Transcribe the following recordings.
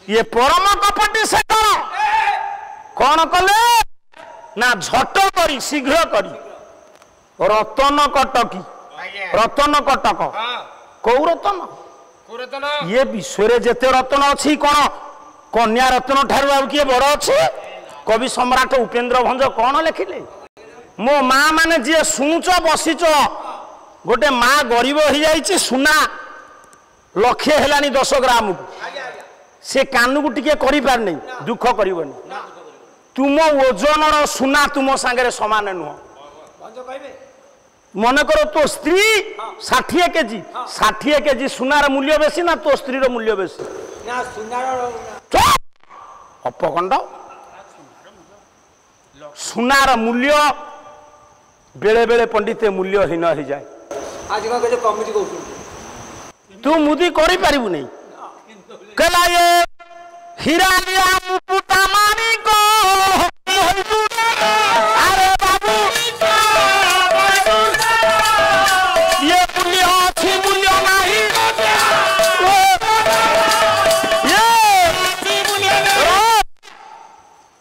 ये परम कपटी से कौन कले ना झट करी शीघ्र करी रतन कटकी रतन कटक कौ रतन ये विश्व जेते रतन अच्छी कौन कन्या रत्न ठारू आ किए बड़ अच्छे कवि सम्राट उपेन्द्र भंज कौन लिखिले मो माँ माने जी शुणुच बसीच गोटे माँ गरीब हो जाइए सुना लक्षे है 10 ग्राम को से कान को टिके करि पार नहीं दुख करबनी तुम ओजन सुना तुम सांगे समान नुह मन करो तो स्त्री 60 केजी 60 केजी सुनार मूल्य बेसी ना तो स्त्री मूल्य बेसी ना सुनार अपखंड सुनार मूल्य बेले बेले पंडित मूल्यहीन हो जाए आज कमिटी कौन तू मुदी करि पारिबु नहीं कला ये हीरा लिया मुकुटा मानी को अरे बाबू ये मूल्य अच्छी मूल्य नहीं ये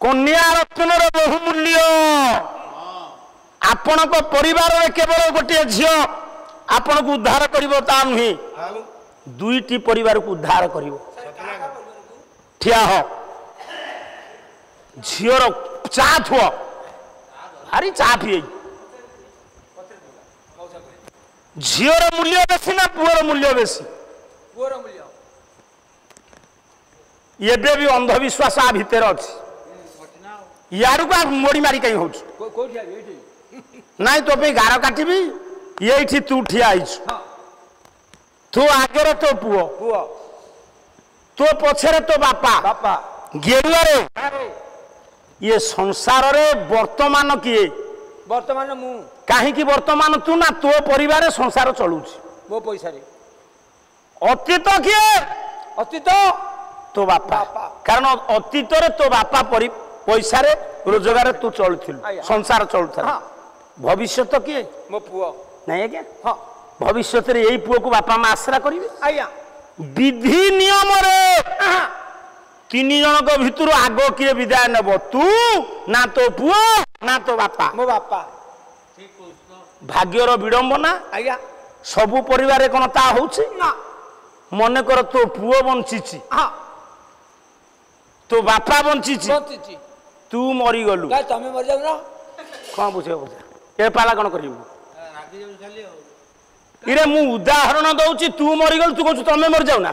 कन्या रत्न बहु मूल्य आपण को परिवार में केवल गोटे झियो आपण को उद्धार करिवो ता नुहे दुईटी परिवार को उद्धार करिवो ठिया हो झियोर चा थुओ हारी चा पिए झियोर मूल्य बेसी ना पुअर मूल्य बेसी पुअर मूल्य एबे भी अंधविश्वास आ भितर अछि यारू का मोड़ी मारी कहीं हो नाई तो पे गार काटिबी ये तू ठिया तू आगे तो पुओ पुओ तो पछरे तो बापा बापा गेरुआरे ये संसार रे वर्तमान किए वर्तमान मु कहीं वर्तमान तू ना तो परिवार संसार चलुची मो पैसा रे अतीत किए अतीत तो बापा कारण अतीत रे तो बापा पैसा रे रोजगार तू चलुथिलु संसार चलुथला भविष्य तो किए मो पुओ नहीं क्या हाँ भविष्य यही पुओ को बापा माँ आश्रा करेंगे आज्ञा विधि नियम रे 3 जन भितर आग किए विदाय नेब तू ना तो पुओ ना तो बापा मो बापा भाग्यर विडंबना आज्ञा सबु परिवार कौन ता होछि ना मन कर तो पुओ बंची हाँ तो बापा बंची बंची तू मरी गलु काय तमे मर जाऊ ना कौन बुझे बुझे ए पाला कौन करिबु इरे मु उदाहरण दउची तू मरीगल तू कहू तमे मर जाऊ ना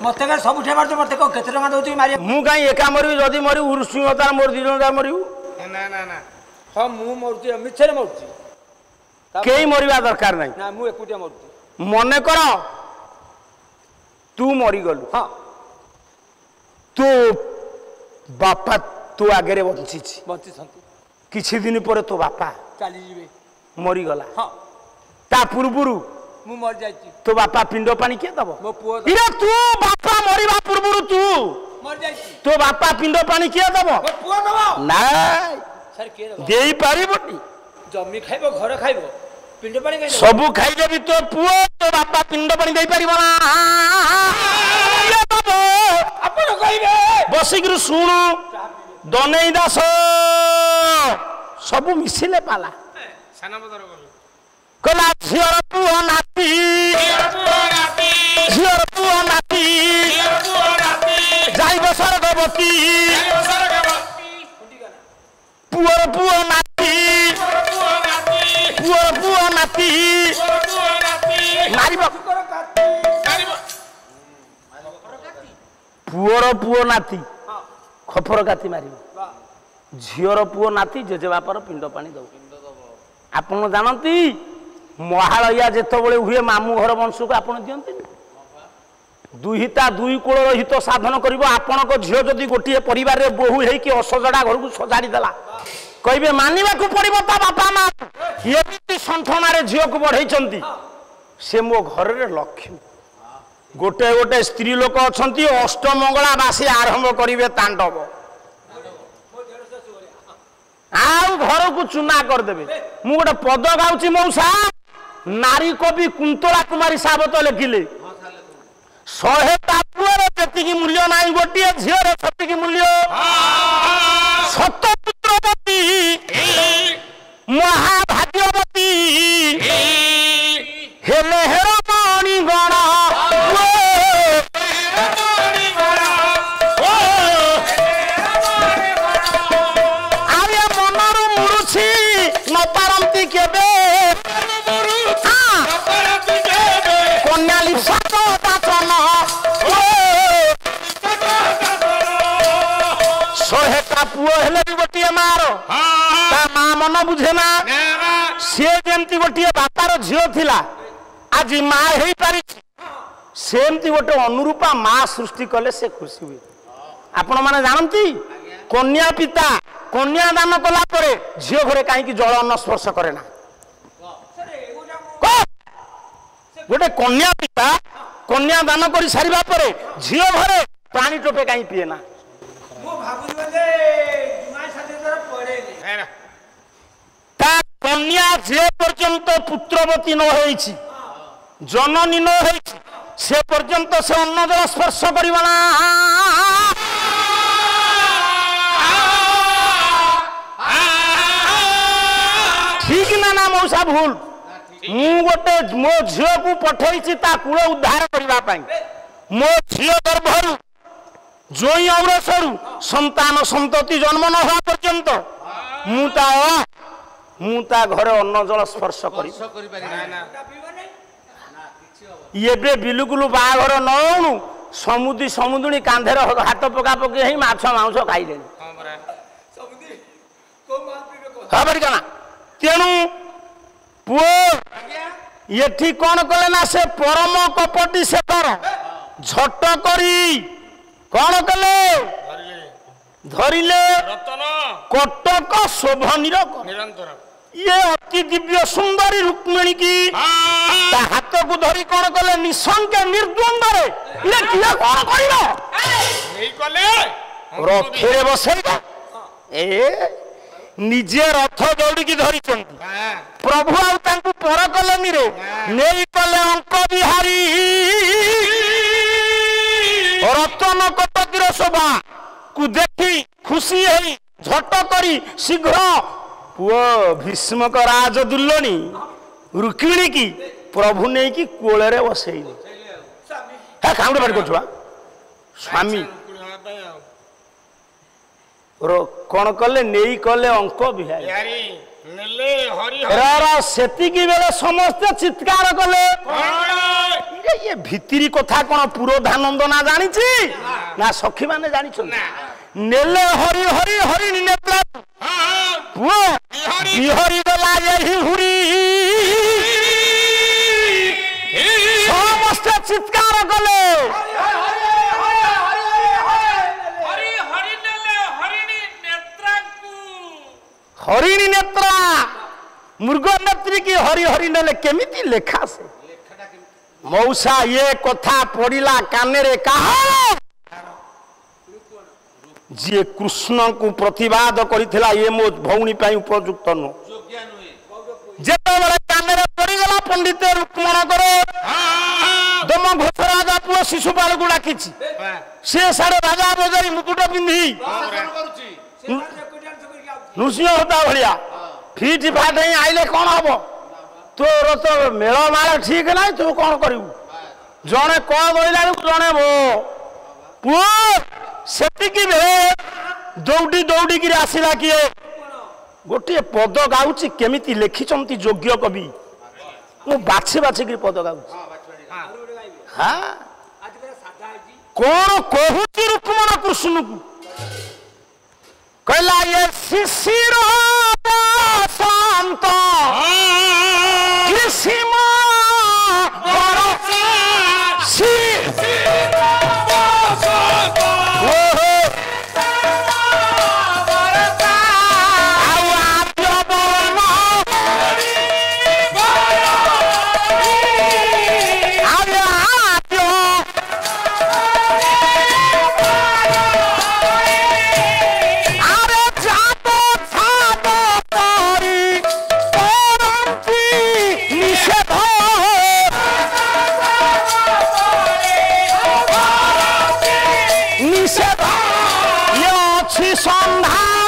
मते का सब उठे मारतो मते को केते टका दउची मारी मु काई एका मरी जदी मरी उर्सु तार मोर 2 जन मरिउ ना ना ना हां मु मरती मिछरे मरती केई मरिबा दरकार नाही ना मु एकुटिया मरती मने कर तू मरी गलु हां तो बापा तू आगे रे बंची संतु किछि दिन पर तो बापा चली जीवे मरी गला हां ता पूर्वरु मु मर जाईची तो बापा पिंड पानी के दबो मो पुओ इरे तू बापा मरिबा पूर्वरु तू मर जाईची तो बापा पिंड पानी के दबो मो पुओ दबो नाय सर के दबो देई पारिबोटी जमी खाइबो घर खाइबो पिंड पानी खाइबो सबु खाइ देबी तो पुओ तो बापा पिंड पानी देई पारिबो ना ये बाबू अपन कहिबे बसिगिरु सुनु दनेई दास सबु मिसिले पाला साना बदर कला झियर पुओ नाती झियर पुओ नाती जाइब स्वर्गवती पुअर पुओ नाती पुअर पुओ नाती मारिब पुअर पुओ नाती खपर काती मारिब झियर पुओ नाती जेजे बापर पिंड पानी दो आपण जानती महालया जेतबले हुए मामू घर वंश को आपण दियंती दुहिता दुई कोल हित साधन करिवो आपण को झियो जदी गोटिए परिवार रे बहु हेई कि असजडा घर को सजाड़ी देला कहबे मानिबा को पड़िबो ता बापा मां एति संठनारे झियो को बढ़ैचंती से मो घर रे लक्ष्मी गोटे गोटे स्त्री लोक अछंती अष्टमंगला बासी आरंभ करिवे तांडव आउ घर को चुना कर देबे मु गोटे पद गाउची मौसा नारी कवि कुंतला कुमारी साबत लिखिले 100 टा पुअर जेतिकी मूल्य नाही गोटे झीर सेतिकी मूल्य सतपुत्रवती महाभाग्यवती हेले हेरमणि गण आर्य मनरु मुरुछि न पारंती केबे कन्या लिप्सा दाचन शहेटा पुओ हेले भी गोटे मार ता माँ मन बुझे ना सी जमती गोटे बापार झील थिला आज माँ हो पारि सेमती गोटे अनुरूपा माँ सृष्टि कले से खुशी हुए आपण माने जानती कन्या पिता कन्या दान कला परे झील घरे कहीं जल अन्न स्पर्श करे ना गोटे कन्या पिता कन्या दान कर सारिबा परे झील घरे पानी टोपे कहीं पिए ना कन्या जे पर्यंत पुत्रवती न होईछि जननी न होईछि से पर्यंत से अन्न जल स्पर्श करिबा ना ठीक ना मौसा भूल मु गोटे मो झील को पठेछि ता कूल उद्धार करिबा पई मो झील गर्भरु जोई औरसरु संतान संतति जन्म न हुआ पर्यंत मुता घरे अन्न जल स्पर्श करी ये बिलकुल बाघर नौणु समुदी समुदुणी कांधेर हाथ पका पकी ही माछ मांस खाइले तेणु पुओ ये कौन कले ना से परम कपटी से कर झट करी कौन कले धरिले कटक शोभनीर निरंतर ये अति दिव्य सुंदरी रुक्मिणी की हाथ को धरी कौन कले निशंक निर्द्वंद रे किया कौन करिनो नहीं कले रथरे बसैबा ए निजे रथ दौड़ी की धरी प्रभु आ पर कलेनी रे नहीं कले अंक बिहारी रतन कटकीर शोभा को देखी खुशी है झट करी शीघ्र पुओ भीष्मक राज दुल्लनी रुक्मिणी की प्रभु नहीं कि कोल रे बसैले काम बाड़ी कर स्वामी कौन कले नहीं कले अंक बिहारी सेतिकी बेले समस्ते चित्कार कले ये भितरी कथा कौन पुरोधानंद ना जानी ना सखी माने जानी नेले हरि हरि हरि नेत्रा पुओ बिहरी गला यही हुरी समस्ते चित्कार कले हरिणी नेत्रा मृग नेत्री की हरि हरि नेले केमिति लेखा से मौसा ये कथा पड़िला काने रे कहा जी कृष्ण को प्रतिवाद करिथिला ये मो भौणी पाई उपयुक्त नो जेते बळे काने रे पड़िगला पंडित रुक्मण करे दम घोष राजा पुओ शिशुपाल को डाकिछि से सारे राजा बजारी मुकुट पिंधी नृसिंह होता भाया फिट फाट ही आइले कौन हम तोर तो मेलमाल ठीक ना तू कौन करू जड़े कौन बोला जड़े मो पुओ सेतिकी दौड़ी दौड़ी आसला किए गोटे पद गाउची केमिति लिखिचंती योग्य कवि मु बाछी बाछी पद गाउची हाँ कौन कहूची रुक्मण कृष्ण को कहला ये शिशिर शांत कृषिम ସନ୍ଧାନ